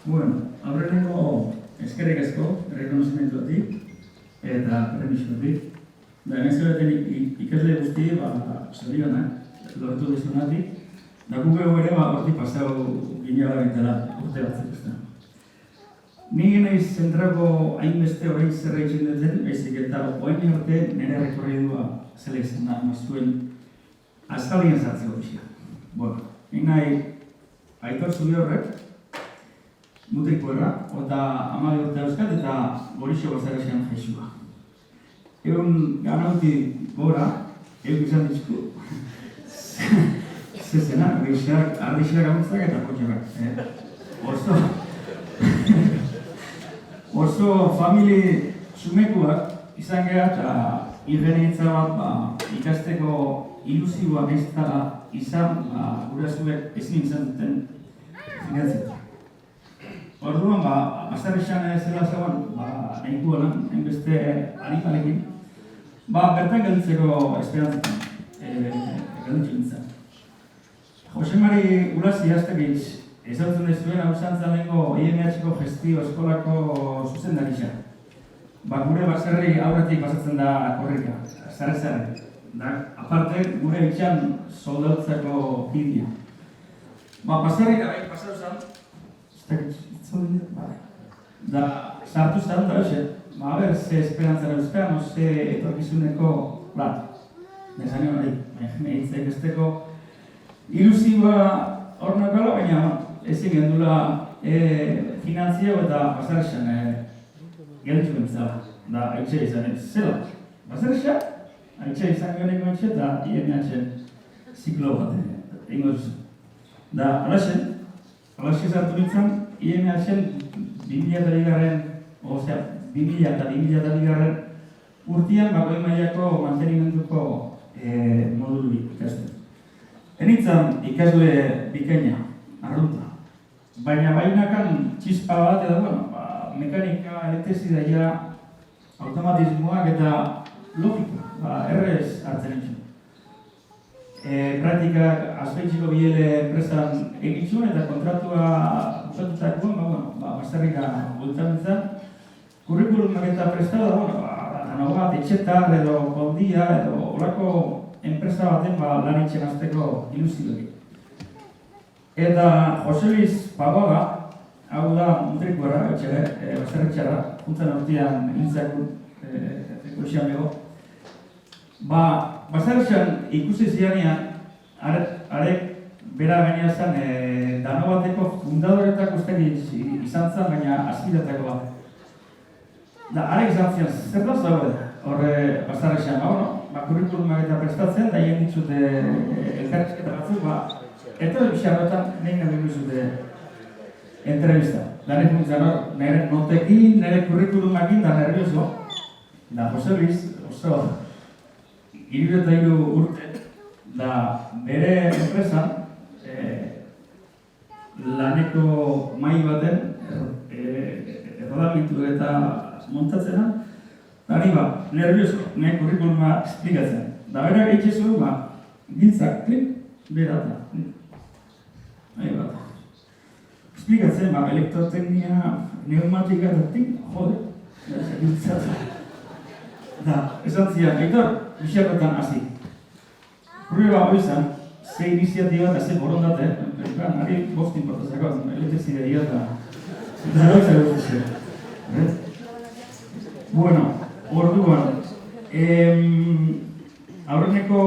Bueno, aurreneko eskerrik asko, rekonozimentuatik eta premisiotik. Da, nizioetan ikasle guzti, zorionak, lortu dizunatik. Da, gu gehu ere, hortik pasau ginela bintela, urte batzuk ez da. Ni naiz zentrako hainbeste orain zerra itxen duten, baizik eta oain arte nire rekorridua zela izan da, maztuen azkalien zartzeko bizia. Bueno, ni nahi Aitor Zubi horrek, mutrikoera, eta 12 urte euskat eta Gorixo Bazarresean jaizua. Egun ganauti gora, egun izan dizku, zezena, ardixeak aguntzak eta kotxerak. Oso famili sumekuak izan geha eta ingenietza bat ikasteko ilusioa bezala izan, gurasoek ezin izan duten finantzatu. Orduan, Bazarresean zela zegoen, nahikoa lan, hainbeste aripalekin, bertan gelditzeko esperantzetan, gelditxu nintzen. Jose Mari Urasi aztegiz, ezautzen dezuen hau zantzan lehenko IMH-ko gestio eskolako zuzendaritza. Gure baserri aurretik pasatzen da korrika, zare-zare. Aparte, gure itxan soldautzeko bidea. Baserri gara pasatu zan, da, sartu zan, da hoxe, ze esperantzara euskan, ze etorkizuneko plat. Nezan hori, mehitzek esteko ilusioa hor nakala, baina ezin gendula finantzio eta Bazarresean gelditu bentzala. Da, haitxe izan ez, zela, Bazarresean, haitxe izan geneko haitxe eta IMH ziklo bat ingo zuzen. Da, alaxe zartu nintzen, IMH-en 2000 urtean bagoi mailako mantenimenduko modulu ikasten. Enitzen ikasle bikaina, arrunta. Baina bainakan txispa bat edo, mekanika, elektrizidaia, automatismoak eta logika, errez hartzen nintzen. Praktikak azpeitxiko bihele enpresan egitxun eta kontratua usatutakoan, Bazarrika bultan nintzen. Kurrikulumak eta prestada, dano bat, etxetar edo koldia edo olako enpresa baten lan itxen azteko ilusiorik. Eta Jose Luis Pagoga, hau da mutrikoera, Bazarretxara, juntan urtean nintzakun ekoisian bego. Bazarretxan ikusi zianean, arek bera baina zen dano bateko fundadoretak ustegi izan zen, baina azpidatako bat. Da, arek izan zian, zer da zago horre Bazarretxan, kurrikulumak eta prestatzen, da hien ditzute elkarrizketa batzuk, eta bixarrotan nahi nahi duzute entrevista. Da nahi funtzen hor, nire notekin, nire kurrikulumakin da nervioso. Da, Jose Luis, oso 73 urte, da bere enpresan laneko mai baten errodamentu eta montatzena, Dari nervioso, nire kurrikuluma esplikatzen. Da bera gaitxezu, gintzak, klik, berata. Nahi bat. Esplikatzen, elektroteknia, pneumatika eta tik, jode. Gintzatzen. Da, esan zian, Aitor, bixarrotan hasi. Prueba hori zan, ze iniziatiba eta ze borondate, nari bostin batazako, elektrizidea eta hori zago. Bueno, orduan, aurreneko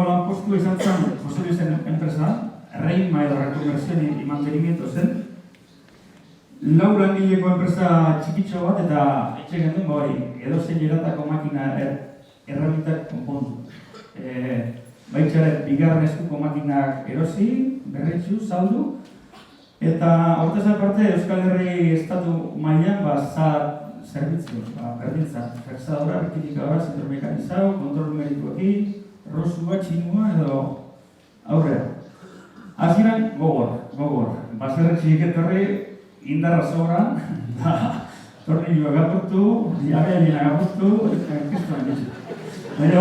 lanpostu izan zen Jose Luisen enpresa, Reima edo rekonversión y mantenimiento zen. 4 langileko enpresa txikitxo bat eta etxe gendun edozein eratako makina erramitak konpondu. Baitxaren bigarren eskuko makinak erosi, berritxu, saldu, eta hortaz aparte Euskal Herri estatu mailan zahar zerbitzu, berdintza, fexadora, rektifikadora, zentro mekanizau, kontrol numerikoekin, rosua, txinua edo aurrera. Hasieran gogor. Bazarretxik etorri, indarra sobran, tornilloak apurtu, jabealien agapurtu, kristuan ditu. Baina,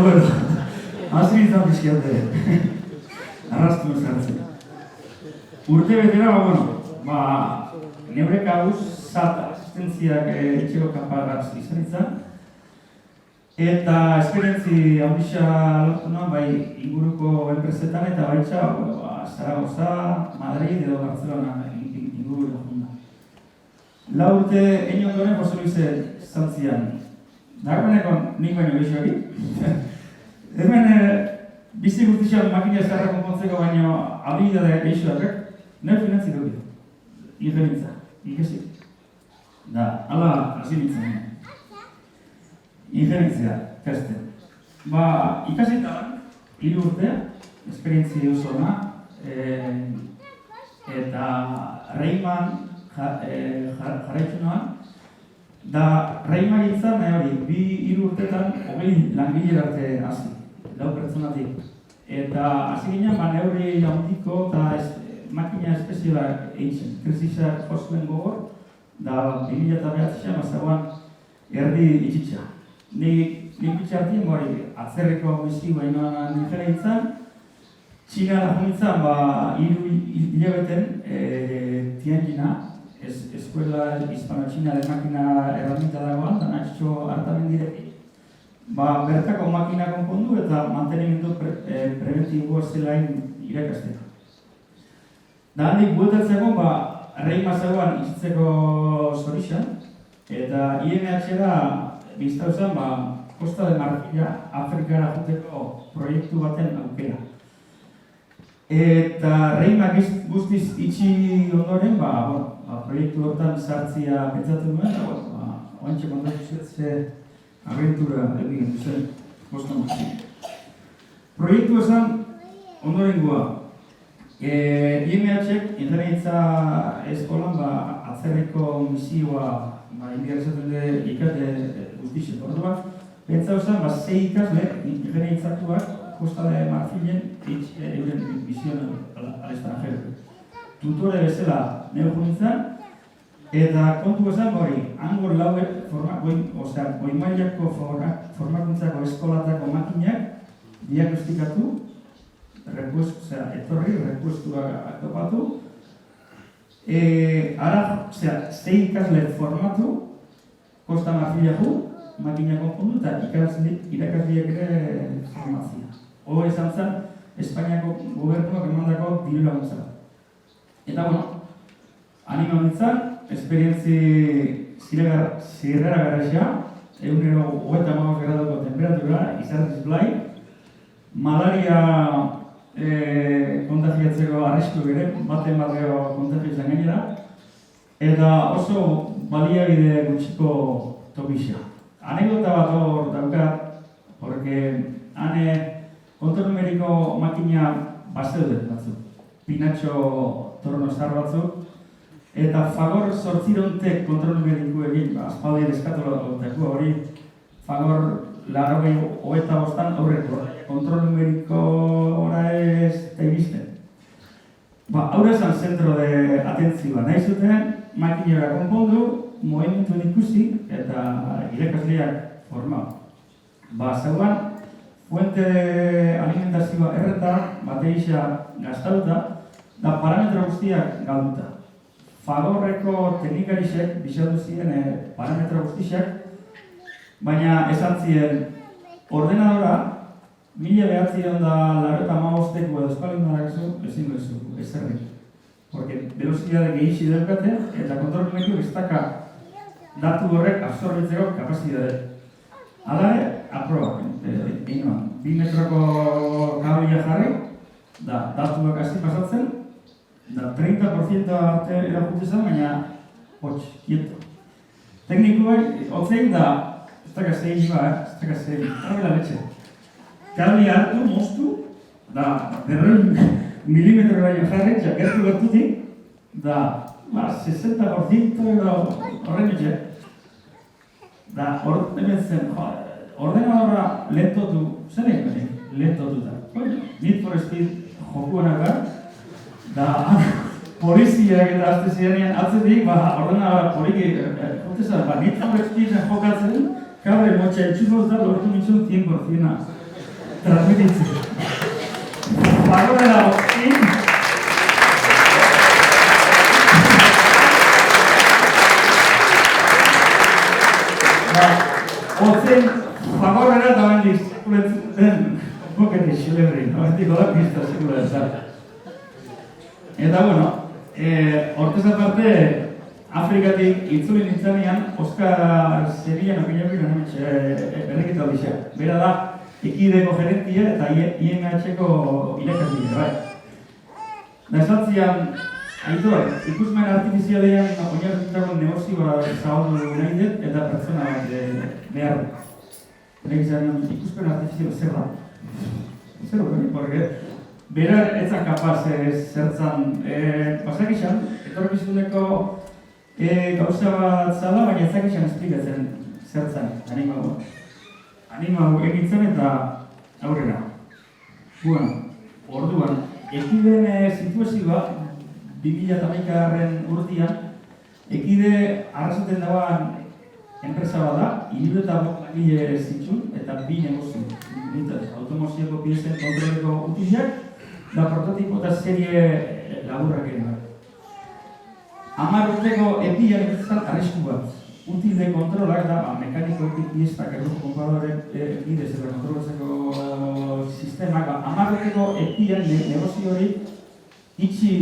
hasi izan pixkiate, arrastu ezartzen. Urte betera, neure kabuz SAT asistentziak etxeko kapagaz izan izan. Eta esperientzi handisa lortu nuen, bai inguruko enpresetan eta baitza Zaragoza, Madrid edo Barcelona inguru da. Lau urte egin ondoren Jose Luise zantzian. Dagoeneko nik baino gehiagoki. Hemen bizi guztiak makina eskarra konpontzeko baino habilidade gehiagoak, nahi finantzi dugu. Ingenitza, ikesi. Da, hala hasi nintzen. Ingenitzia, ikasten. Ikasitalan, 3 urte, esperientzi oso ona, eta Reiman jarraitu noan, da Reiman gintzen, hori, 2 urtetan 20 langile arte hasi, 4 pertsonatik. Eta hasi ginen, neurri handiko eta makina espezialak egin, krisisak jozuen gogor, da 2009an bazagoan erdi itxitxa. Nik bitxartien hori atzerreko bizi bainoan nigera izan, Txinara juntzan 3 hilabeten Tianjina, eskuela hispano-txina de makina erramita dagoan, da natxo hartamendirekin. Bertako makina konpondu eta mantenimendu preventiboa zelain irakasteko. Da handik bueltatzeko, Reima zegoan itxitzeko zorixan, eta IMH-era biztau zen, Costa de Marfila, Afrikara juteko proiektu baten aukera. Eta Reimak guztiz itxi ondoren, proiektu hortan sartzia pentsatu nuen, eta oantxe kontatu ze abentura egin duzen Boston Marfila. Proiektu esan ondorengoa. IMH-ek ingeniaritza eskolan atzerriko misioa indirezatzen dut ikate guztixek. Orduan, pentsatu zen, 6 ikasle ingeniaritzatuak Costa de Marfilen euren misioan al extranjero. Tutore bezala neu nintzen, eta kontu esan hori, hango lauek goi mailako formakuntzako eskolatako makinak diagnostikatu, etorri, repuestua topatu, ara, 6 ikasle formatu, Costa Marfilaku, makina konpondu eta irakasleak ere formazioa. Hor esan zen, Espainiako gobernuak emandako diru laguntza. Eta, anima nintzen, esperientzi zirrera garraxea, 135 graduko temperatura, izarriz blai, malaria kontagiatzeko arrisku ere, baten kontagiatzen gainera, eta oso baliabide gutxiko tokisa. Anekdota bat hor daukat, porque hane kontrol numeriko makina bazeudet batzuk, Pinatxo tornostar batzuk, eta Fagor 8 kontrol numeriko egin, aspaldi deskatolo dago hori, Fagor 85 aurreko, kontrol numeriko ora ez teibizten. Haure esan zentro de atentzioa nahi zuten, makinera konpondu, movimentuen ikusi eta irakasleak formau. Zeuan, fuente de alimentazioa erreta, bateisa gaztauta, da parametro guztiak galduta. Fagorreko teknikarisek bisatu ziren parametro guztiak, baina esan ziren ordenadora 1985 edo espalindarakazu ezin duzu, ezerrik. Porque velocidade gehixi daukate eta kontrol numeriko ez daka datu horrek absorbitzeko kapazidade. Hala aproba, 2 metroko kablia jarri, da datuak hasi pasatzen, da 30% arte erakutze zen, baina hotx, quieto. Teknikoak hotzein da, ez daka zein iba, ez daka zein, horrela betxe. Kablia hartu, moztu, da 200 milimetrora jarri, gertu gertutik, da 60% horren etxe. Da, hemen zen, ordenadora lentotu, zer egin lentotu da. Need for Speed jokuenak da, poliziak eta azte zirenean atzetik, ordenadora poliki jotezan, Need for Speed jokatzen, kable motxa etxuzoz da, lortu nintzen 100%-a transmititzen. Fagorera hotzik, Otzen, favorera eta bendik sekuletzen bokete xelebri, bendik gola pista sekuletzen. Eta, bueno, hortez aparte, Afrikatik itzuli nintzanean, Oskar Sevillan opiniokin berrekita aldizea. Bera da, ekideko gerentia eta IMH-ko irakasbide, bai. Da esatzian, Aitor, ikusmen artifizialean oinarritutako negozioa zabaldu nahi dut eta pertsona bat behar dut. Berekin ikusmen artifiziala zer da? Zer da, porque bera etzan kapaz zertzan pasak izan, etorkizuneko gauza bat zala, baina etzak izan esplikatzen zertzan, anima egitzen eta aurrera. Bueno, orduan, ekiden situazioa 2011 urtean, ekide arrasaten dagoan enpresa bat da, 305 langile zituen eta 2 negozio. Automozioko piezen kontroleko utilak, da prototipo eta serie laburrak egin. 10 urteko epian egiten arrisku bat. Util de kontrolak da, mekanikoetik pieztak erruko konparadore bidez eta kontrolatzeko sistemak, 10 urteko epian negozio hori itxi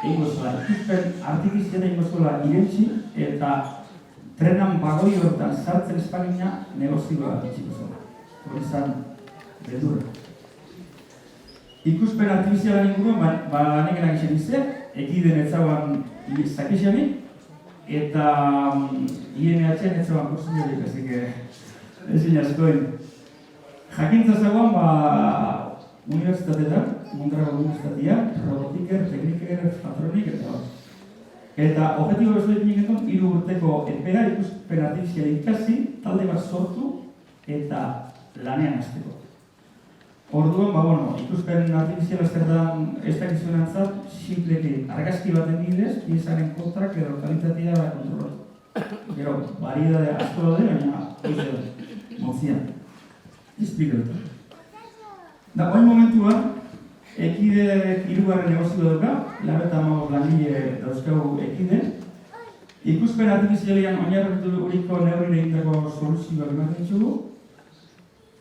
egingo zela, ikuspen artifiziala egingo zela irentzi eta trenan bagoi horretan sartzen espagina negozioa itxiko zela. Hori izan, beldurra. Ikuspen artifiziala inguruan, nekenak izan izan, ekiden etzagoan zakixanik, eta IMH-en etzagoan kursuniorik, ezin askoin. Jakintza zagoan, unibertsitateetan, Mondragon Universitatea, robotiker, tekniker, patronik eta hor. Eta objetibo bezuet ningeton, 3 urteko epea ikuspen artifiziala ikasi, talde bat sortu eta lanean hasteko. Orduan, ikuspen artifiziala zertan ez dakizunantzat, simpleki argazki baten bidez, piezaren kontrak edo kalitatea kontrolatu. Gero, variedade asko daude, baina mozian. Esplikatu. Da, oin momentuan, ekide 3. negozio dauka, 95 langile dauzkagu ekide. Ikuspen artifizialean oinarrituriko neurrire egindako soluzioak ematen ditugu.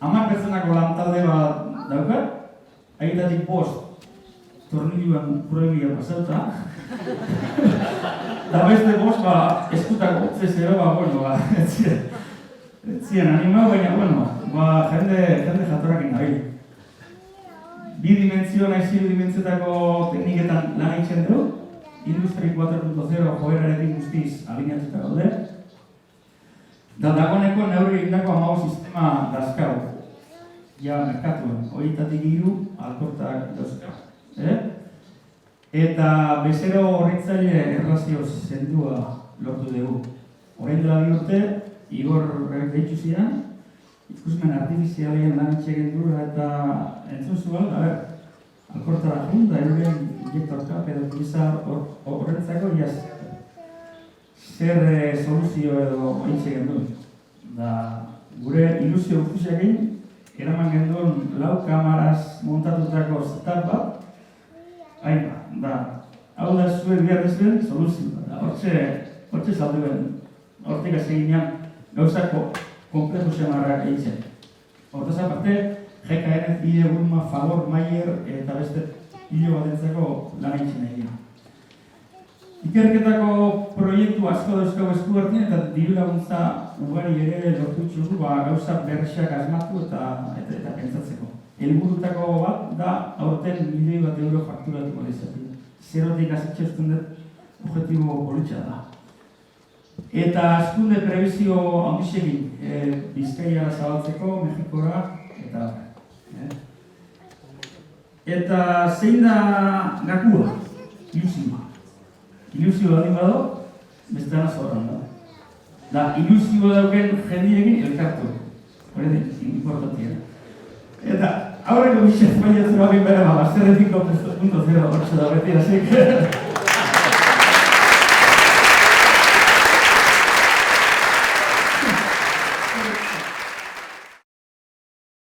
10 pertsonako lantalde bat dauka, haietatik 5 tornilloan proibia pasauta. Da beste 5 eskutako zezero, etzien animau, baina, jende jatorrakin nabil. 2 dimentsio nahi 3 dimentziotako tekniketan lan egiten dugu, Industri 4.0 joerarekin guztiz alineatuta gaude. Da dagoeneko neurri egindako 15 sistema dazkagu. Ja, merkatuan, horietatik 3 alkortak dauzkagu. Eta bezero horretzaile erlazio zendua lortu dugu. Horrein dela 2 urte, Igor behitxu ziren, ikusmen artifizialean lan itxegen dura eta entzun zuen, alkortara jun, da eroren injektorka, pedokliza horretzako jaz. Zer soluzio edo itxegen duen. Da, gure ilusio guztiak egin, eraman genduen 4 kamaraz montatutako setup bat, da, hau da zuen behar dezuen soluzio. Hortxe zalduen, hortik azeginean gauzako kompletu zemarrak egiten. Hortaz aparte, GKN, IE, Burma, Fagor, Maier eta beste hilo bat entzako lan egiten egin. Ikerketako proiektu asko dauzkago esku hartien eta diru laguntza ugari ere lortu txugu gauza berriak asmatu eta pentsatzeko. Helburutako bat da aurten €1.000.000 fakturatuko dezatik. Zerotik azitxeuzten dut objektibo politxa da. Eta azkunde prebizio handisekin, Bizkaia zabaltzeko, Mexikora, eta zein da gakua? Ilusioa. Ilusioa baldin bado, beste gana zorran da. Da, ilusioa dauken jendiekin elkartu. Hori importantia. Eta aurreko bizet baiatzen hori bere, zerretiko .0 hortxe da beti,